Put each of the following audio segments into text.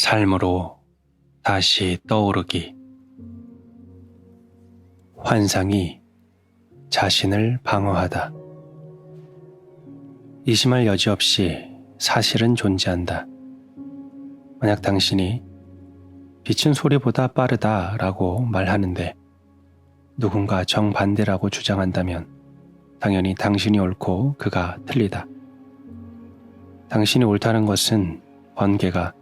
삶으로 다시 떠오르기. 환상이 자신을 방어하다. 의심할 여지 없이 사실은 존재한다. 만약 당신이 빛은 소리보다 빠르다라고 말하는데 누군가 정반대라고 주장한다면 당연히 당신이 옳고 그가 틀리다. 당신이 옳다는 것은 번개가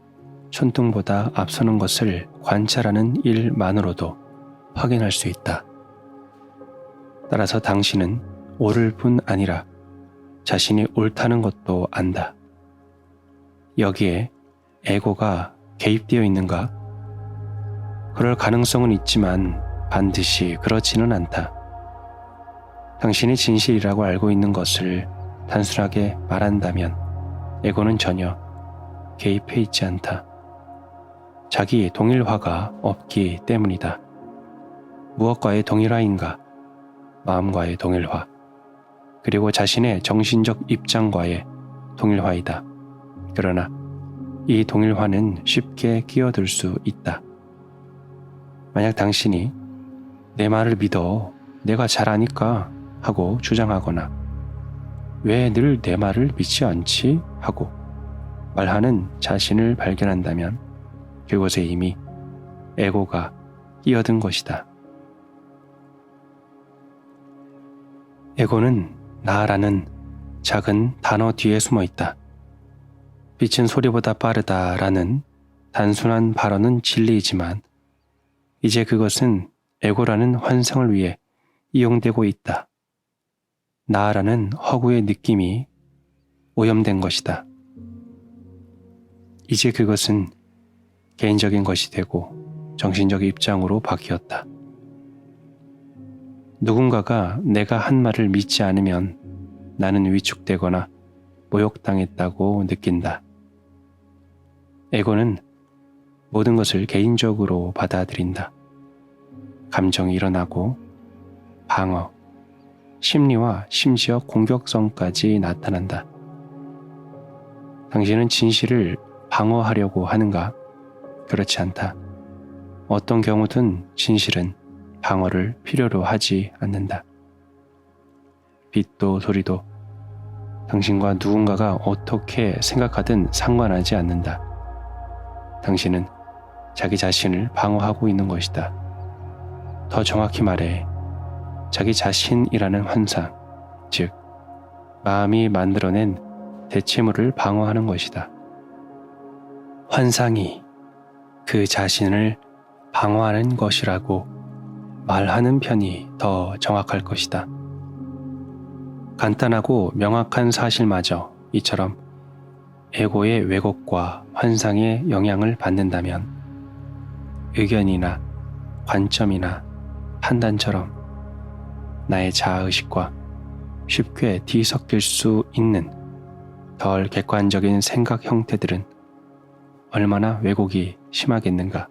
촌둥보다 앞서는 것을 관찰하는 일만으로도 확인할 수 있다. 따라서 당신은 옳을 뿐 아니라 자신이 옳다는 것도 안다. 여기에 에고가 개입되어 있는가? 그럴 가능성은 있지만 반드시 그렇지는 않다. 당신이 진실이라고 알고 있는 것을 단순하게 말한다면 에고는 전혀 개입해 있지 않다. 자기 동일화가 없기 때문이다. 무엇과의 동일화인가? 마음과의 동일화, 그리고 자신의 정신적 입장과의 동일화이다. 그러나 이 동일화는 쉽게 끼어들 수 있다. 만약 당신이 내 말을 믿어, 내가 잘 아니까 하고 주장하거나 왜 늘 내 말을 믿지 않지? 하고 말하는 자신을 발견한다면 그곳에 이미 에고가 끼어든 것이다. 에고는 나라는 작은 단어 뒤에 숨어 있다. 빛은 소리보다 빠르다라는 단순한 발언은 진리이지만 이제 그것은 에고라는 환상을 위해 이용되고 있다. 나라는 허구의 느낌이 오염된 것이다. 이제 그것은 개인적인 것이 되고 정신적 입장으로 바뀌었다. 누군가가 내가 한 말을 믿지 않으면 나는 위축되거나 모욕당했다고 느낀다. 에고는 모든 것을 개인적으로 받아들인다. 감정이 일어나고 방어, 심리와 심지어 공격성까지 나타난다. 당신은 진실을 방어하려고 하는가? 그렇지 않다. 어떤 경우든 진실은 방어를 필요로 하지 않는다. 빛도 소리도 당신과 누군가가 어떻게 생각하든 상관하지 않는다. 당신은 자기 자신을 방어하고 있는 것이다. 더 정확히 말해 자기 자신이라는 환상, 즉 마음이 만들어낸 대체물을 방어하는 것이다. 환상이 그 자신을 방어하는 것이라고 말하는 편이 더 정확할 것이다. 간단하고 명확한 사실마저 이처럼 에고의 왜곡과 환상의 영향을 받는다면 의견이나 관점이나 판단처럼 나의 자아의식과 쉽게 뒤섞일 수 있는 덜 객관적인 생각 형태들은 얼마나 왜곡이 심하겠는가.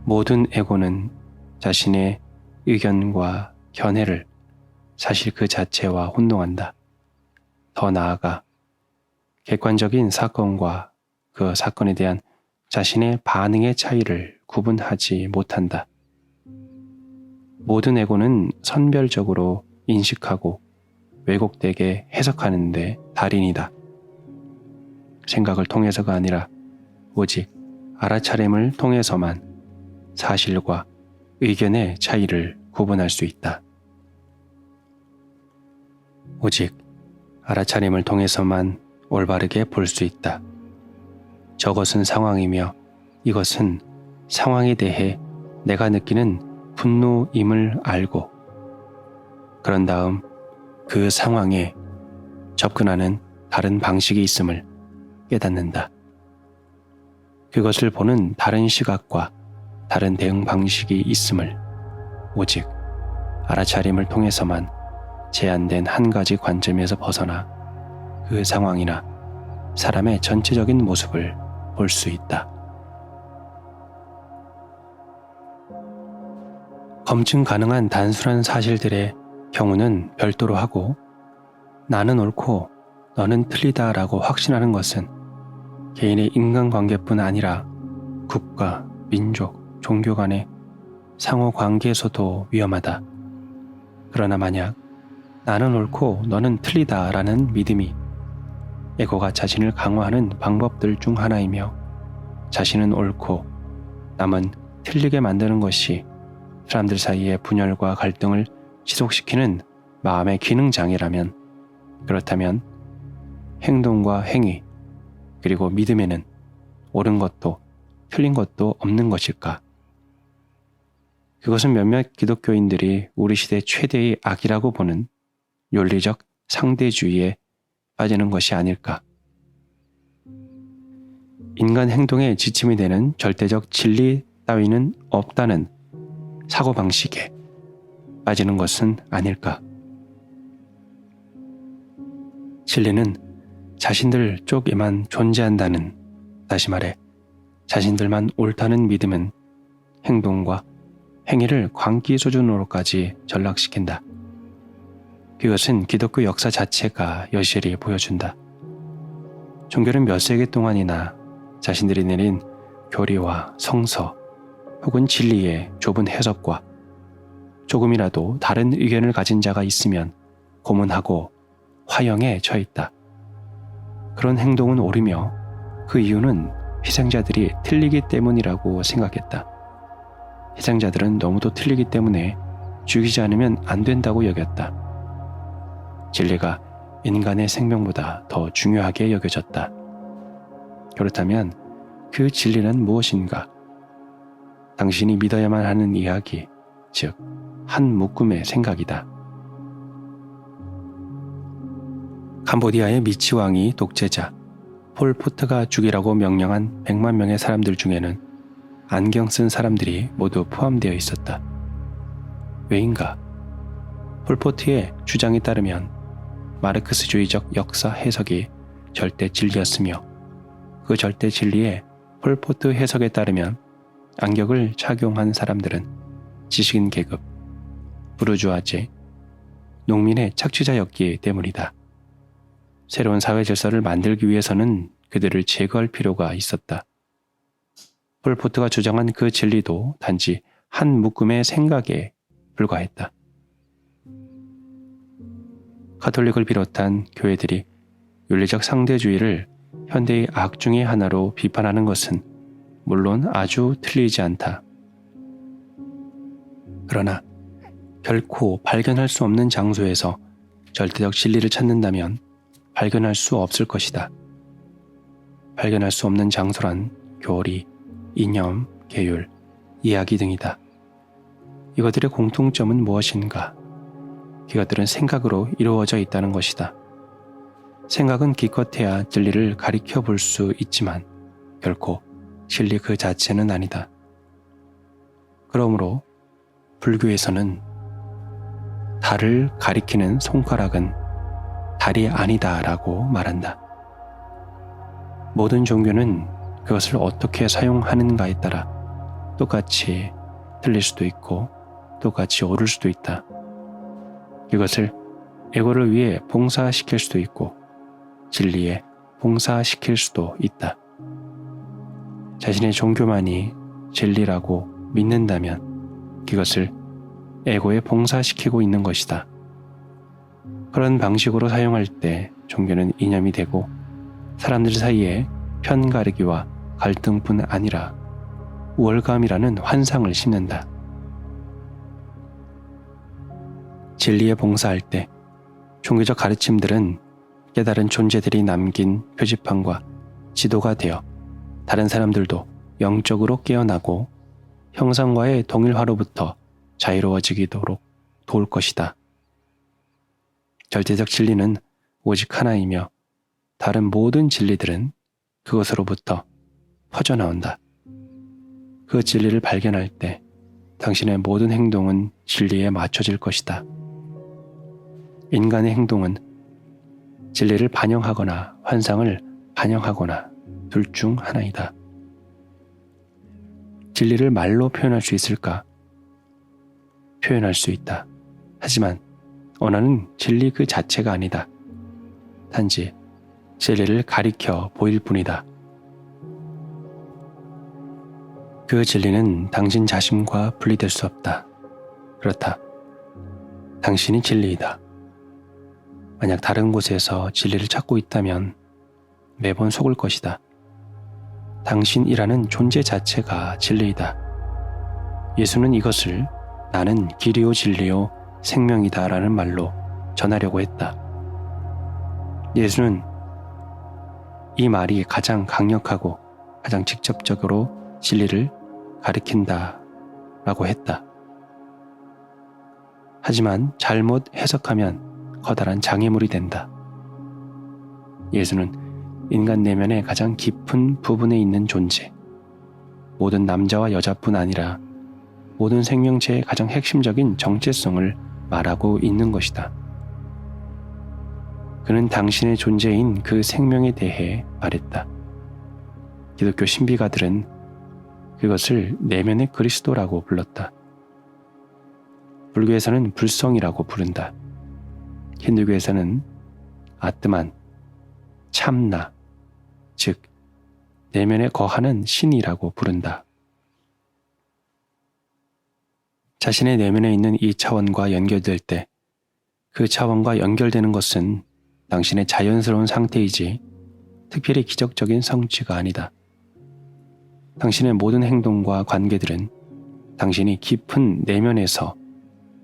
모든 에고는 자신의 의견과 견해를 사실 그 자체와 혼동한다. 더 나아가 객관적인 사건과 그 사건에 대한 자신의 반응의 차이를 구분하지 못한다. 모든 에고는 선별적으로 인식하고 왜곡되게 해석하는 데 달인이다. 생각을 통해서가 아니라 오직 알아차림을 통해서만 사실과 의견의 차이를 구분할 수 있다. 오직 알아차림을 통해서만 올바르게 볼 수 있다. 저것은 상황이며 이것은 상황에 대해 내가 느끼는 분노임을 알고 그런 다음 그 상황에 접근하는 다른 방식이 있음을 깨닫는다. 그것을 보는 다른 시각과 다른 대응 방식이 있음을 오직 알아차림을 통해서만 제한된 한 가지 관점에서 벗어나 그 상황이나 사람의 전체적인 모습을 볼 수 있다. 검증 가능한 단순한 사실들의 경우는 별도로 하고 나는 옳고 너는 틀리다라고 확신하는 것은 개인의 인간관계뿐 아니라 국가, 민족, 종교 간의 상호관계에서도 위험하다. 그러나 만약 나는 옳고 너는 틀리다 라는 믿음이 에고가 자신을 강화하는 방법들 중 하나이며 자신은 옳고 남은 틀리게 만드는 것이 사람들 사이의 분열과 갈등을 지속시키는 마음의 기능 장애라면, 그렇다면 행동과 행위 그리고 믿음에는 옳은 것도 틀린 것도 없는 것일까? 그것은 몇몇 기독교인들이 우리 시대 최대의 악이라고 보는 윤리적 상대주의에 빠지는 것이 아닐까? 인간 행동의 지침이 되는 절대적 진리 따위는 없다는 사고방식에 빠지는 것은 아닐까? 진리는 자신들 쪽에만 존재한다는, 다시 말해 자신들만 옳다는 믿음은 행동과 행위를 광기 수준으로까지 전락시킨다. 그것은 기독교 역사 자체가 여실히 보여준다. 종교는 몇 세기 동안이나 자신들이 내린 교리와 성서 혹은 진리의 좁은 해석과 조금이라도 다른 의견을 가진 자가 있으면 고문하고 화형에 처했다. 그런 행동은 옳으며 그 이유는 희생자들이 틀리기 때문이라고 생각했다. 희생자들은 너무도 틀리기 때문에 죽이지 않으면 안 된다고 여겼다. 진리가 인간의 생명보다 더 중요하게 여겨졌다. 그렇다면 그 진리는 무엇인가? 당신이 믿어야만 하는 이야기, 즉 한 묶음의 생각이다. 캄보디아의 미치 왕이 독재자 폴 포트가 죽이라고 명령한 100만 명의 사람들 중에는 안경 쓴 사람들이 모두 포함되어 있었다. 왜인가? 폴 포트의 주장에 따르면 마르크스주의적 역사 해석이 절대 진리였으며 그 절대 진리의 폴 포트 해석에 따르면 안경을 착용한 사람들은 지식인 계급, 부르주아제, 농민의 착취자였기 때문이다. 새로운 사회 질서를 만들기 위해서는 그들을 제거할 필요가 있었다. 폴 포트가 주장한 그 진리도 단지 한 묶음의 생각에 불과했다. 가톨릭을 비롯한 교회들이 윤리적 상대주의를 현대의 악 중의 하나로 비판하는 것은 물론 아주 틀리지 않다. 그러나 결코 발견할 수 없는 장소에서 절대적 진리를 찾는다면 발견할 수 없을 것이다. 발견할 수 없는 장소란 교리, 이념, 계율, 이야기 등이다. 이것들의 공통점은 무엇인가? 그것들은 생각으로 이루어져 있다는 것이다. 생각은 기껏해야 진리를 가리켜 볼 수 있지만 결코 진리 그 자체는 아니다. 그러므로 불교에서는 달을 가리키는 손가락은 달이 아니다라고 말한다. 모든 종교는 그것을 어떻게 사용하는가에 따라 똑같이 틀릴 수도 있고 똑같이 옳을 수도 있다. 이것을 에고를 위해 봉사시킬 수도 있고 진리에 봉사시킬 수도 있다. 자신의 종교만이 진리라고 믿는다면 그것을 에고에 봉사시키고 있는 것이다. 그런 방식으로 사용할 때 종교는 이념이 되고 사람들 사이에 편가르기와 갈등뿐 아니라 우월감이라는 환상을 심는다. 진리에 봉사할 때 종교적 가르침들은 깨달은 존재들이 남긴 표지판과 지도가 되어 다른 사람들도 영적으로 깨어나고 형상과의 동일화로부터 자유로워지도록 도울 것이다. 절대적 진리는 오직 하나이며 다른 모든 진리들은 그것으로부터 퍼져나온다. 그 진리를 발견할 때 당신의 모든 행동은 진리에 맞춰질 것이다. 인간의 행동은 진리를 반영하거나 환상을 반영하거나 둘 중 하나이다. 진리를 말로 표현할 수 있을까? 표현할 수 있다. 하지만 언어는 진리 그 자체가 아니다. 단지 진리를 가리켜 보일 뿐이다. 그 진리는 당신 자신과 분리될 수 없다. 그렇다. 당신이 진리이다. 만약 다른 곳에서 진리를 찾고 있다면 매번 속을 것이다. 당신이라는 존재 자체가 진리이다. 예수는 이것을 나는 길이요 진리요 생명이다 라는 말로 전하려고 했다. 예수는 이 말이 가장 강력하고 가장 직접적으로 진리를 가리킨다 라고 했다. 하지만 잘못 해석하면 커다란 장애물이 된다. 예수는 인간 내면의 가장 깊은 부분에 있는 존재, 모든 남자와 여자뿐 아니라 모든 생명체의 가장 핵심적인 정체성을 말하고 있는 것이다. 그는 당신의 존재인 그 생명에 대해 말했다. 기독교 신비가들은 그것을 내면의 그리스도라고 불렀다. 불교에서는 불성이라고 부른다. 힌두교에서는 아트만, 참나, 즉 내면에 거하는 신이라고 부른다. 자신의 내면에 있는 이 차원과 연결될 때 그 차원과 연결되는 것은 당신의 자연스러운 상태이지 특별히 기적적인 성취가 아니다. 당신의 모든 행동과 관계들은 당신이 깊은 내면에서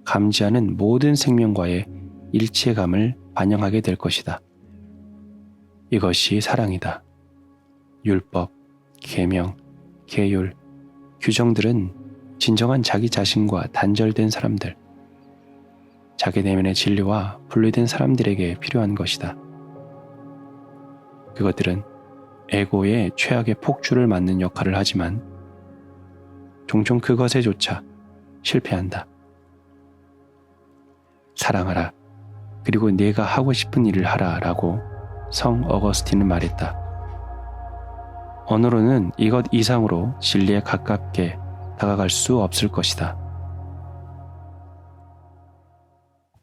감지하는 모든 생명과의 일체감을 반영하게 될 것이다. 이것이 사랑이다. 율법, 계명, 계율, 규정들은 진정한 자기 자신과 단절된 사람들, 자기 내면의 진리와 분리된 사람들에게 필요한 것이다. 그것들은 에고의 최악의 폭주를 맞는 역할을 하지만 종종 그것에조차 실패한다. 사랑하라. 그리고 네가 하고 싶은 일을 하라 라고 성 어거스틴은 말했다. 언어로는 이것 이상으로 진리에 가깝게 다가갈 수 없을 것이다.